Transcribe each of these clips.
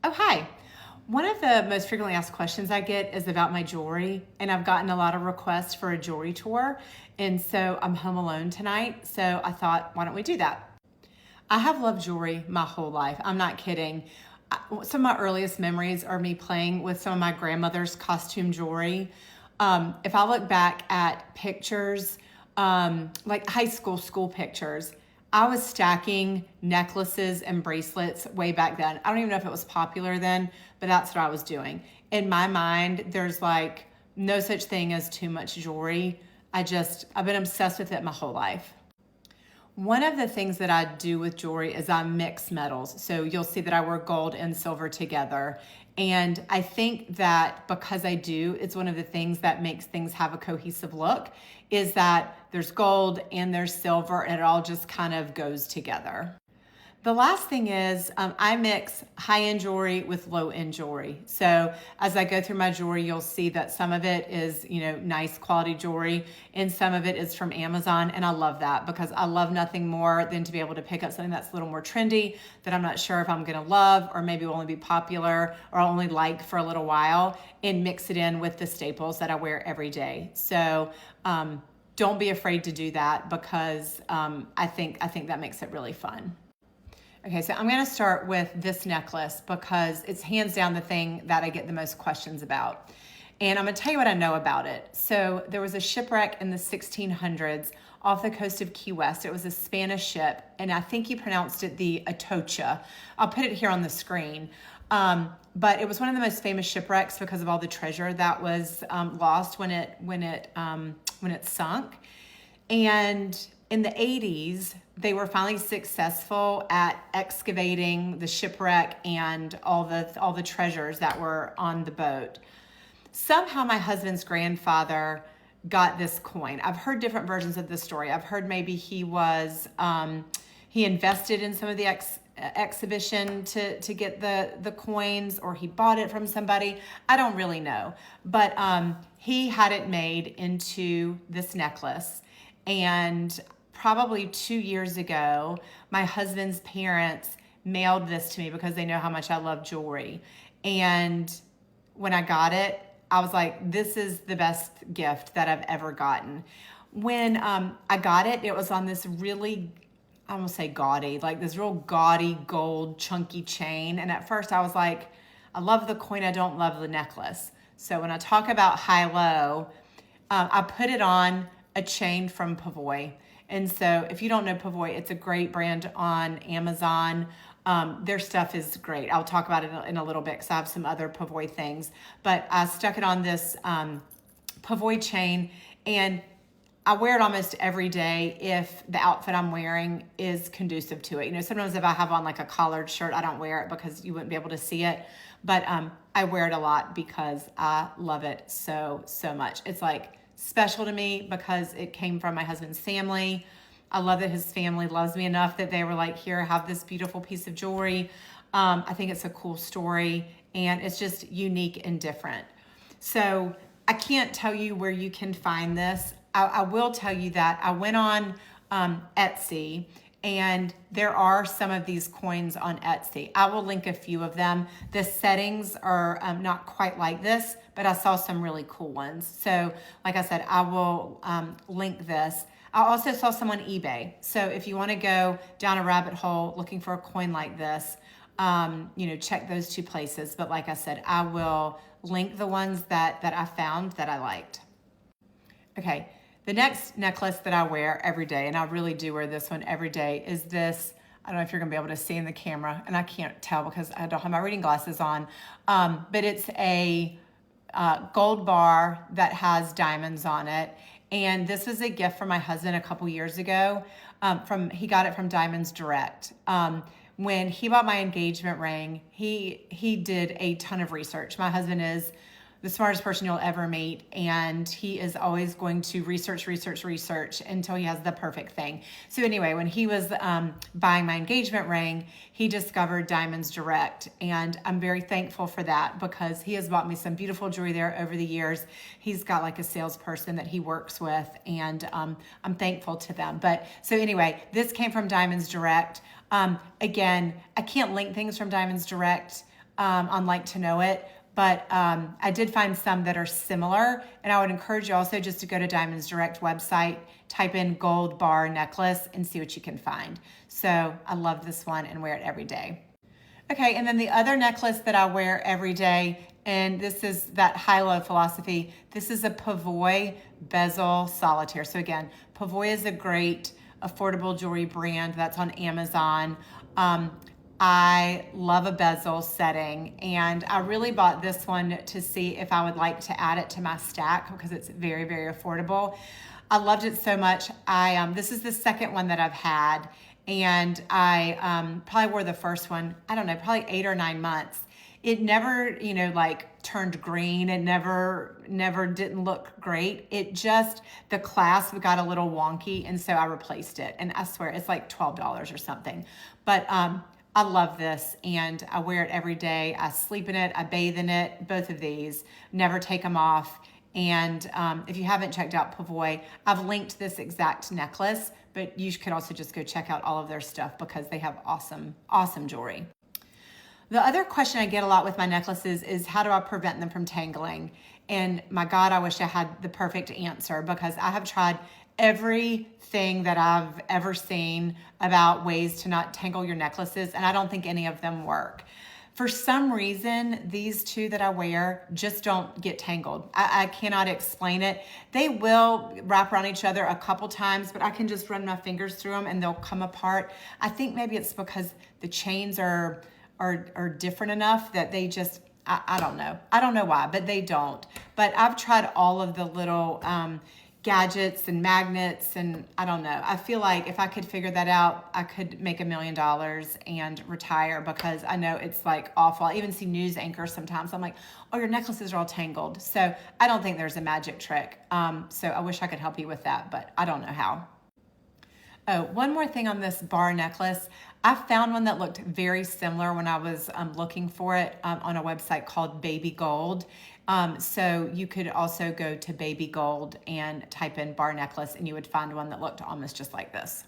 Oh, hi. One of the most frequently asked questions I get is about my jewelry, and I've gotten a lot of requests for a jewelry tour. And so I'm home alone tonight, so I thought, why don't we do that? I have loved jewelry my whole life. I'm not kidding. Some of my earliest memories are me playing with some of my grandmother's costume jewelry. If I look back at pictures, like school pictures, I was stacking necklaces and bracelets way back then. I don't even know if it was popular then, but that's what I was doing. In my mind, there's like no such thing as too much jewelry. I've been obsessed with it my whole life. One of the things that I do with jewelry is I mix metals. So you'll see that I wear gold and silver together. And I think that because I do, it's one of the things that makes things have a cohesive look, is that there's gold and there's silver and it all just kind of goes together. The last thing is I mix high-end jewelry with low-end jewelry. So as I go through my jewelry, you'll see that some of it is, nice quality jewelry and some of it is from Amazon. And I love that because I love nothing more than to be able to pick up something that's a little more trendy that I'm not sure if I'm going to love or maybe will only be popular or I'll only like for a little while and mix it in with the staples that I wear every day. So don't be afraid to do that because I think that makes it really fun. Okay, so I'm going to start with this necklace because it's hands down the thing that I get the most questions about. And I'm going to tell you what I know about it. So there was a shipwreck in the 1600s off the coast of Key West. It was a Spanish ship, and I think you pronounced it the Atocha. I'll put it here on the screen. But it was one of the most famous shipwrecks because of all the treasure that was lost when it sunk. And in the 80s, they were finally successful at excavating the shipwreck and all the treasures that were on the boat. Somehow my husband's grandfather got this coin. I've heard different versions of this story. I've heard maybe he invested in some of the exhibition to get the coins, or he bought it from somebody. I don't really know. But he had it made into this necklace. And probably 2 years ago, my husband's parents mailed this to me because they know how much I love jewelry. And when I got it, I was like, this is the best gift that I've ever gotten. When I got it, it was on this really, I won't say gaudy, like this real gaudy gold chunky chain. And at first I was like, I love the coin, I don't love the necklace. So when I talk about high-low, I put it on a chain from PAVOI. And so if you don't know PAVOI, it's a great brand on Amazon. Their stuff is great. I'll talk about it in a little bit because I have some other PAVOI things. But I stuck it on this PAVOI chain, and I wear it almost every day if the outfit I'm wearing is conducive to it. Sometimes if I have on like a collared shirt, I don't wear it because you wouldn't be able to see it. But I wear it a lot because I love it so much. It's like special to me because it came from my husband's family. I love that his family loves me enough that they were like, here, have this beautiful piece of jewelry. I think it's a cool story and it's just unique and different. So I can't tell you where you can find this. I will tell you that I went on Etsy, and there are some of these coins on Etsy. I will link a few of them. The settings are not quite like this, but I saw some really cool ones. So like I said, I will link this. I also saw some on eBay. So if you want to go down a rabbit hole looking for a coin like this, check those two places. But like I said, I will link the ones that I found that I liked. Okay. The next necklace that I wear every day, and I really do wear this one every day, is this. I don't know if you're gonna be able to see in the camera, and I can't tell because I don't have my reading glasses on, but it's a gold bar that has diamonds on it. And this was a gift from my husband a couple years ago. He got it from Diamonds Direct. When he bought my engagement ring, he did a ton of research. My husband is the smartest person you'll ever meet, and he is always going to research until he has the perfect thing. So anyway, when he was buying my engagement ring, he discovered Diamonds Direct, and I'm very thankful for that because he has bought me some beautiful jewelry there over the years. He's got like a salesperson that he works with, and I'm thankful to them. But so anyway, this came from Diamonds Direct. Again, I can't link things from Diamonds Direct on Like to Know It. But I did find some that are similar, and I would encourage you also just to go to Diamonds Direct website, type in gold bar necklace, and see what you can find. So I love this one and wear it every day. Okay, and then the other necklace that I wear every day, and this is that high-low philosophy, this is a PAVOI bezel solitaire. So again, PAVOI is a great affordable jewelry brand that's on Amazon. I love a bezel setting, and I really bought this one to see if I would like to add it to my stack because it's very, very affordable. I loved it so much. This is the second one that I've had, and I probably wore the first one, I don't know, probably 8 or 9 months. It never, like turned green. It never didn't look great. It just, the clasp got a little wonky, and so I replaced it. And I swear it's like $12 or something. But I love this, and I wear it every day. I sleep in it, I bathe in it, both of these, never take them off. And if you haven't checked out PAVOI, I've linked this exact necklace, but you could also just go check out all of their stuff because they have awesome, awesome jewelry. The other question I get a lot with my necklaces is how do I prevent them from tangling? And my God, I wish I had the perfect answer because I have tried everything that I've ever seen about ways to not tangle your necklaces, and I don't think any of them work. For some reason, these two that I wear just don't get tangled. I cannot explain it. They will wrap around each other a couple times, but I can just run my fingers through them and they'll come apart. I think maybe it's because the chains are different enough that they just, I don't know. I don't know why, but they don't. But I've tried all of the little gadgets and magnets, and I don't know. I feel like if I could figure that out, I could make $1 million and retire because I know it's like awful. I even see news anchors sometimes. I'm like, oh, your necklaces are all tangled. So I don't think there's a magic trick. So I wish I could help you with that, but I don't know how. Oh, one more thing on this bar necklace. I found one that looked very similar when I was looking for it on a website called Baby Gold. So you could also go to Baby Gold and type in bar necklace and you would find one that looked almost just like this.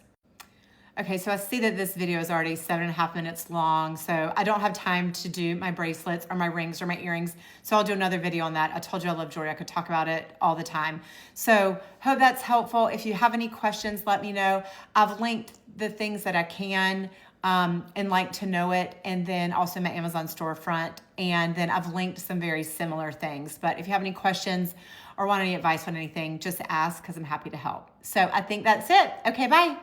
Okay, so I see that this video is already 7.5 minutes long, so I don't have time to do my bracelets or my rings or my earrings, so I'll do another video on that. I told you I love jewelry. I could talk about it all the time. So hope that's helpful. If you have any questions, let me know. I've linked the things that I can and Like to Know It, and then also my Amazon storefront, and then I've linked some very similar things. But if you have any questions or want any advice on anything, just ask because I'm happy to help. So I think that's it. Okay, bye.